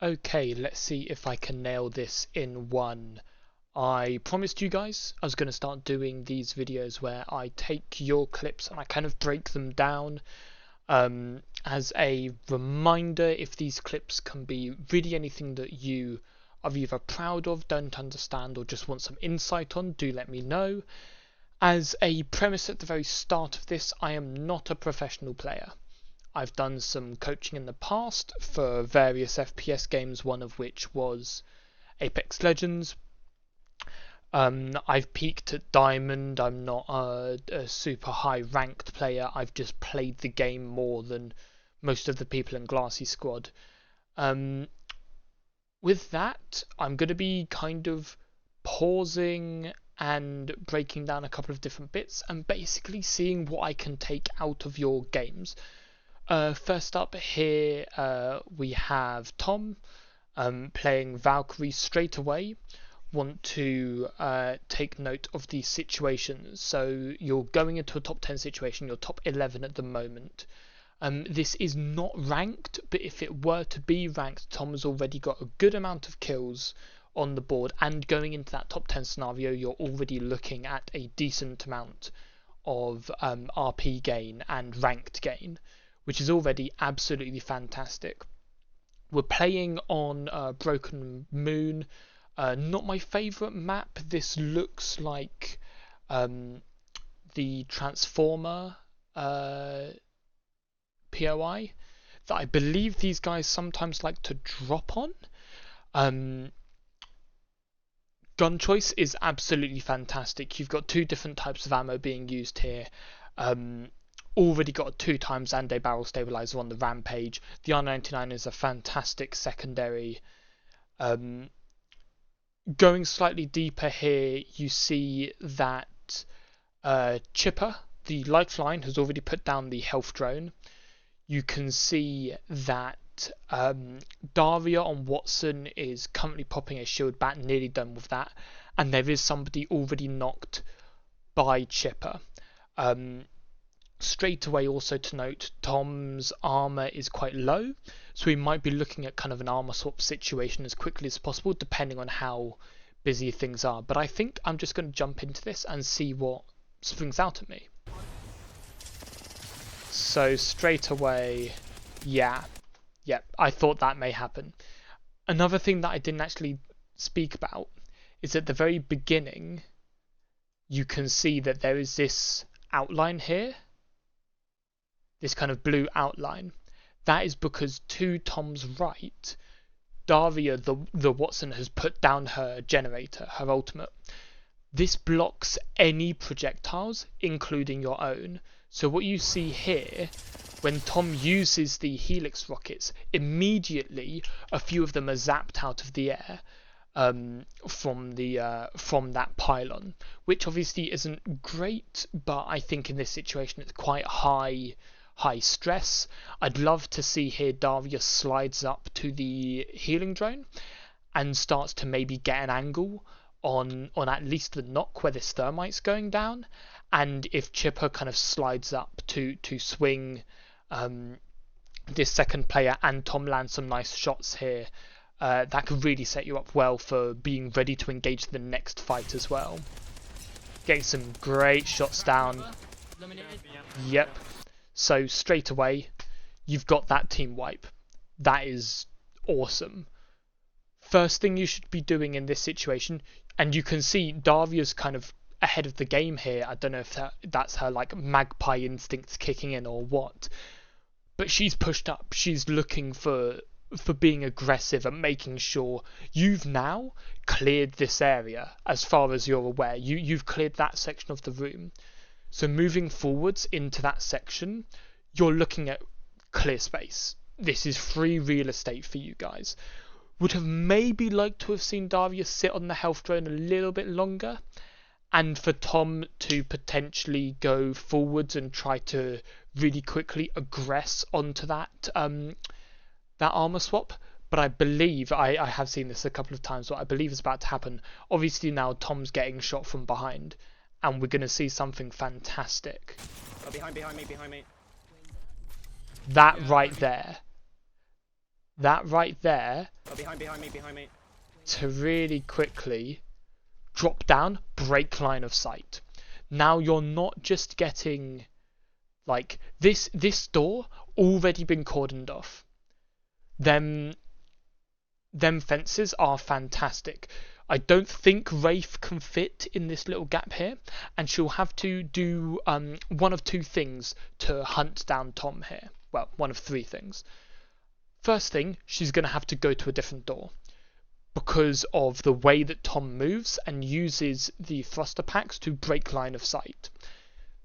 Okay, let's see if I can nail this in one. I promised you guys I was going to start doing these videos where I take your clips and I kind of break them down as a reminder. If these clips can be really anything that you are either proud of, don't understand, or just want some insight on, do let me know. As a premise at the very start of this, I am not a professional player. I've done some coaching in the past for various FPS games, one of which was Apex Legends. I've peaked at Diamond. I'm not a super high ranked player. I've just played the game more than most of the people in Glassie Squad. With that, I'm going to be kind of pausing and breaking down a couple of different bits and basically seeing what I can take out of your games. First up here, we have Tom playing Valkyrie straight away. Want to take note of these situations. So you're going into a top 10 situation, you're top 11 at the moment. This is not ranked, but if it were to be ranked, Tom has already got a good amount of kills on the board, and going into that top 10 scenario, you're already looking at a decent amount of RP gain and ranked gain, which is already absolutely fantastic. We're playing on Broken Moon. Not my favourite map. This looks like the Transformer POI that I believe these guys sometimes like to drop on. Gun choice is absolutely fantastic. You've got two different types of ammo being used here. Already got a 2x and a barrel stabilizer on the Rampage. The R99 is a fantastic secondary. Going slightly deeper here, you see that Chipper, the Lifeline, has already put down the health drone. You can see that Daria on Watson is currently popping a shield back, nearly done with that, and there is somebody already knocked by Chipper. Straight away also to note, Tom's armor is quite low, so we might be looking at kind of an armor swap situation as quickly as possible, depending on how busy things are. But I think I'm just going to jump into this and see what springs out at me. So straight away, yeah, I thought that may happen. Another thing that I didn't actually speak about is at the very beginning, you can see that there is this outline here. This kind of blue outline. That is because to Tom's right, Daria, the Watson, has put down her generator, her ultimate. This blocks any projectiles, including your own. So what you see here, when Tom uses the Helix rockets, immediately a few of them are zapped out of the air from that pylon, which obviously isn't great, but I think in this situation it's quite high stress. I'd love to see here Daria slides up to the healing drone and starts to maybe get an angle on at least the knock where this thermite's going down, and if Chipper kind of slides up to swing this second player and Tom lands some nice shots here, that could really set you up well for being ready to engage the next fight as well. Getting some great shots down. Yep. So straight away, you've got that team wipe. That is awesome. First thing you should be doing in this situation, and you can see Daria's kind of ahead of the game here. I don't know if that's her like magpie instincts kicking in or what, but she's pushed up. She's looking for being aggressive and making sure you've now cleared this area as far as you're aware. You've cleared that section of the room. So moving forwards into that section, you're looking at clear space. This is free real estate for you guys. Would have maybe liked to have seen Daria sit on the health drone a little bit longer, and for Tom to potentially go forwards and try to really quickly aggress onto that armor swap. But I believe, I have seen this a couple of times, what I believe is about to happen. Obviously now Tom's getting shot from behind, and we're going to see something fantastic. Oh, behind me. That right there Oh, behind me. to really quickly drop down, break line of sight. Now you're not just getting like this door already been cordoned off. Them fences are fantastic. I don't think Wraith can fit in this little gap here, and she'll have to do one of two things to hunt down Tom here. Well, one of three things. First thing, she's going to have to go to a different door because of the way that Tom moves and uses the thruster packs to break line of sight.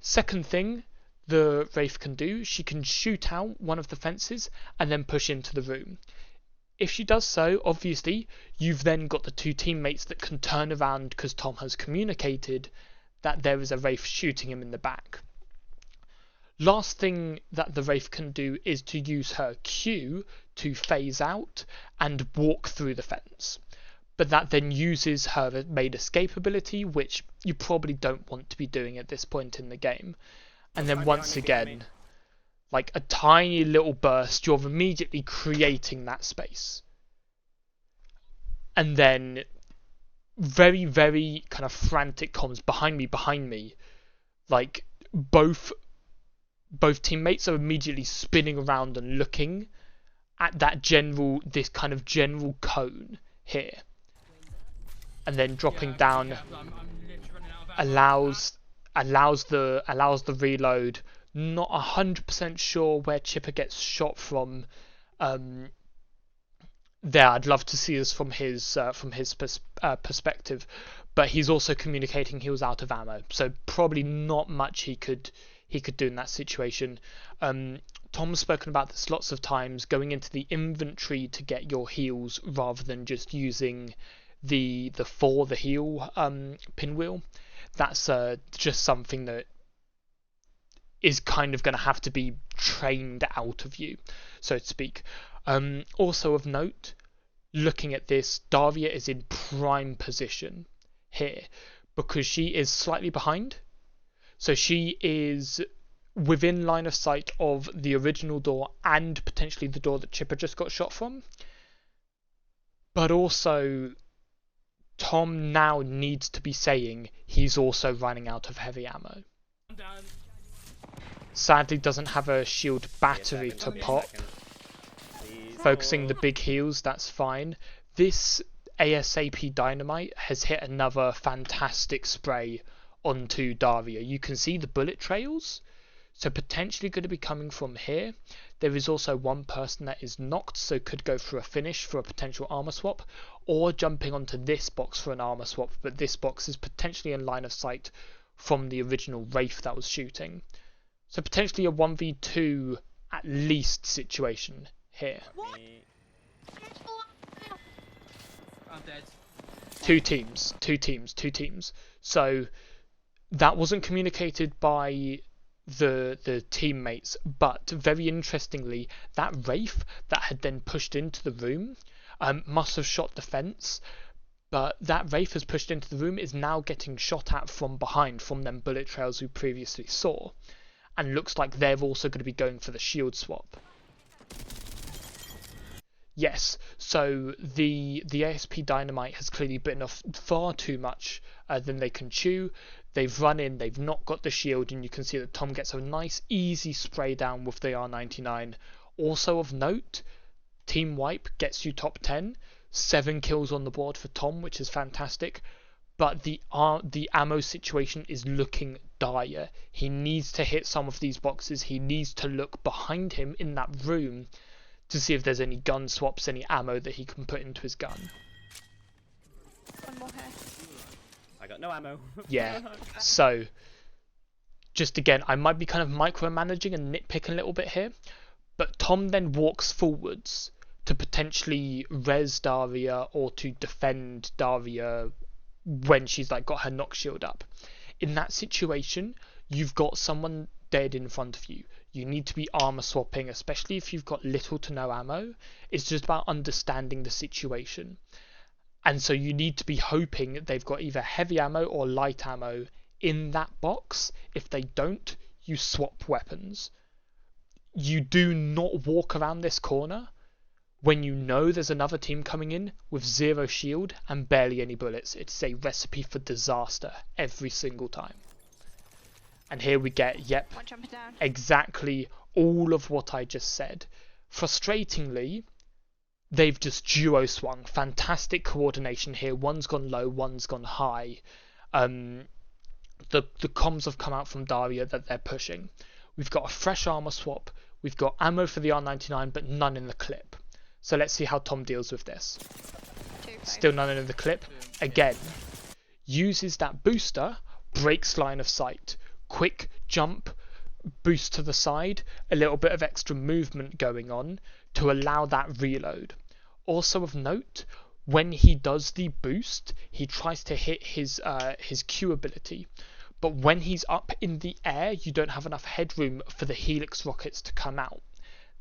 Second thing the Wraith can do, she can shoot out one of the fences and then push into the room. If she does so, obviously, you've then got the two teammates that can turn around because Tom has communicated that there is a Wraith shooting him in the back. Last thing that the Wraith can do is to use her Q to phase out and walk through the fence. But that then uses her made escape ability, which you probably don't want to be doing at this point in the game. And then once again, like a tiny little burst, you're immediately creating that space. And then very, very kind of frantic comms behind me. Like both teammates are immediately spinning around and looking at this kind of general cone here. And then dropping down allows the reload. Not 100% sure where Chipper gets shot from. There, I'd love to see this from his perspective, but he's also communicating he was out of ammo, so probably not much he could do in that situation. Tom's spoken about this lots of times, going into the inventory to get your heals rather than just using the heal pinwheel. That's just something that is kind of going to have to be trained out of you, so to speak. Also of note, looking at this, Daria is in prime position here because she is slightly behind. So she is within line of sight of the original door and potentially the door that Chipper just got shot from. But also, Tom now needs to be saying he's also running out of heavy ammo. Sadly doesn't have a shield battery to pop. Focusing the big heals, that's fine. This ASAP dynamite has hit another fantastic spray onto Daria. You can see the bullet trails, so potentially going to be coming from here. There is also one person that is knocked, so could go for a finish for a potential armor swap, or jumping onto this box for an armor swap, but this box is potentially in line of sight from the original Wraith that was shooting. So potentially a 1v2 at least situation here. What? I'm dead. Two teams. So that wasn't communicated by the teammates, but very interestingly, that Wraith that had then pushed into the room must have shot the fence, but that Wraith has pushed into the room is now getting shot at from behind from them bullet trails we previously saw, and looks like they're also going to be going for the shield swap. Yes, so the ASP Dynamite has clearly bitten off far too much than they can chew. They've run in, they've not got the shield, and you can see that Tom gets a nice easy spray down with the R99. Also of note, Team Wipe gets you top 10, 7 kills on the board for Tom, which is fantastic, but the ammo situation is looking dire. He needs to hit some of these boxes, he needs to look behind him in that room to see if there's any gun swaps, any ammo that he can put into his gun. One more here. I got no ammo. Yeah, so just again, I might be kind of micromanaging and nitpicking a little bit here, but Tom then walks forwards to potentially res Daria or to defend Daria when she's like got her knock shield up. In that situation, you've got someone dead in front of you. You need to be armor swapping, especially if you've got little to no ammo. It's just about understanding the situation. And so you need to be hoping that they've got either heavy ammo or light ammo in that box. If they don't, you swap weapons. You do not walk around this corner when you know there's another team coming in with 0 shield and barely any bullets. It's a recipe for disaster every single time. And here we get, yep, One jumping down. exactly all of what I just said. Frustratingly, they've just duo swung. Fantastic coordination here. One's gone low, one's gone high. The comms have come out from Daria that they're pushing. We've got a fresh armor swap. We've got ammo for the R99, but none in the clip. So let's see how Tom deals with this. Still none in the clip. Again, uses that booster, breaks line of sight. Quick jump, boost to the side, a little bit of extra movement going on to allow that reload. Also of note, when he does the boost, he tries to hit his Q ability. But when he's up in the air, you don't have enough headroom for the Helix rockets to come out.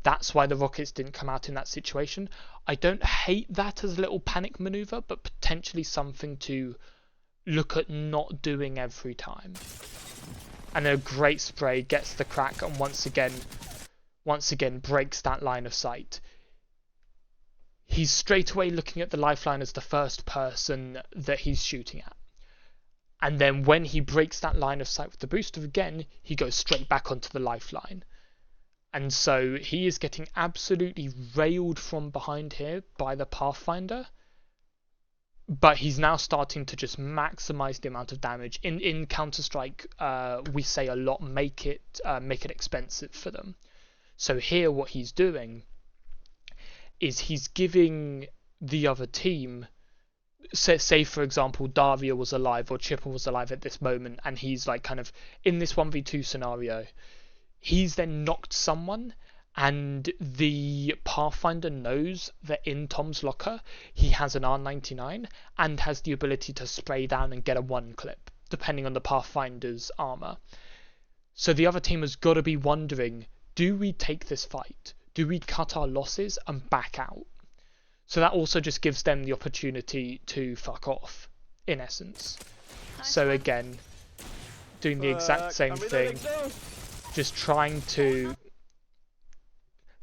That's why the rockets didn't come out in that situation. I don't hate that as a little panic maneuver, but potentially something to look at not doing every time. And a great spray gets the crack and once again breaks that line of sight. He's straight away looking at the lifeline as the first person that he's shooting at. And then when he breaks that line of sight with the booster again, he goes straight back onto the lifeline. And so he is getting absolutely railed from behind here by the Pathfinder. But he's now starting to just maximize the amount of damage. In Counter-Strike, we say a lot, make it expensive for them. So here what he's doing is he's giving the other team, say for example Daria was alive or Chipper was alive at this moment, and he's like kind of in this 1v2 scenario, he's then knocked someone, and the Pathfinder knows that in Tom's locker he has an R99 and has the ability to spray down and get a 1 clip depending on the Pathfinder's armor. So the other team has got to be wondering, do we take this fight? Do we cut our losses and back out? So that also just gives them the opportunity to fuck off, in essence. So again, doing the exact same thing, just trying to...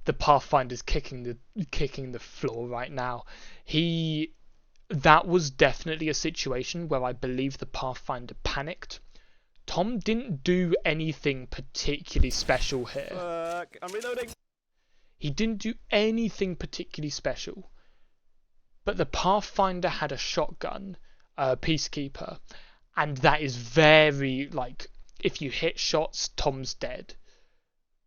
The Pathfinder's kicking the floor right now. That was definitely a situation where I believe the Pathfinder panicked. Tom didn't do anything particularly special here. I'm reloading. He didn't do anything particularly special. But the Pathfinder had a shotgun, Peacekeeper, and that is very, like, if you hit shots, Tom's dead.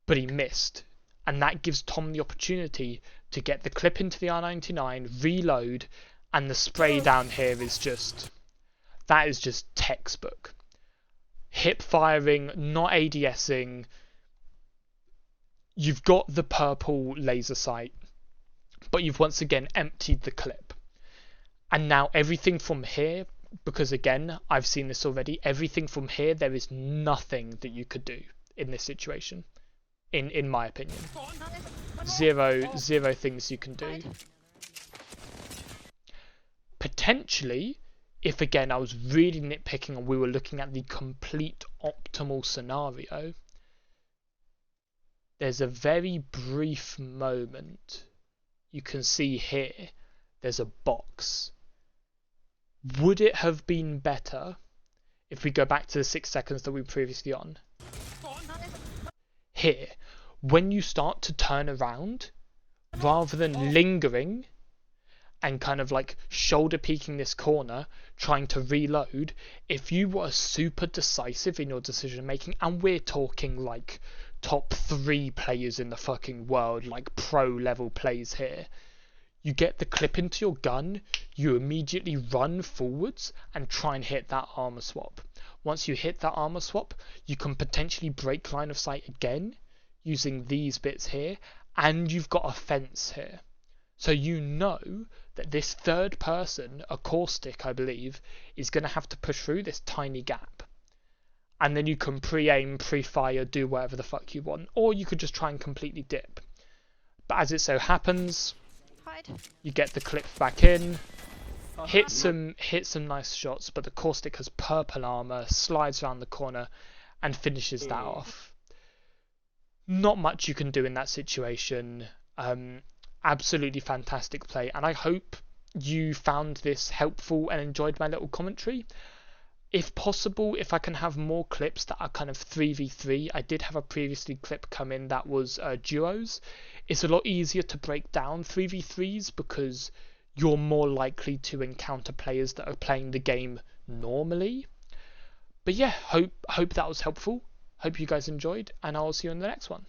But he missed. And that gives Tom the opportunity to get the clip into the R99, reload, and the spray down here is just... That is just textbook. Hip firing, not ADSing. You've got the purple laser sight, but you've once again emptied the clip. And now everything from here, because again, I've seen this already, everything from here, there is nothing that you could do in this situation. In my opinion. Zero things you can do. Potentially, if again I was really nitpicking and we were looking at the complete optimal scenario, there's a very brief moment. You can see here, there's a box. Would it have been better if we go back to the 6 seconds that we were previously on? Here, when you start to turn around, rather than lingering and kind of like shoulder peeking this corner, trying to reload, if you were super decisive in your decision making, and we're talking like top 3 players in the fucking world, like pro level plays here, you get the clip into your gun, you immediately run forwards and try and hit that armor swap. Once you hit that armor swap, you can potentially break line of sight again using these bits here, and you've got a fence here. So you know that this third person, a caustic I believe, is going to have to push through this tiny gap. And then you can pre-aim, pre-fire, do whatever the fuck you want, or you could just try and completely dip. But as it so happens, you get the clip back in, hit some nice shots, but the caustic has purple armor, slides around the corner and finishes that off. Not much you can do in that situation. absolutely fantastic play, and I hope you found this helpful and enjoyed my little commentary. If possible, if I can have more clips that are kind of 3v3, I did have a previously clip come in that was duos. It's a lot easier to break down 3v3s because you're more likely to encounter players that are playing the game normally. But yeah, hope that was helpful. Hope you guys enjoyed, and I'll see you in the next one.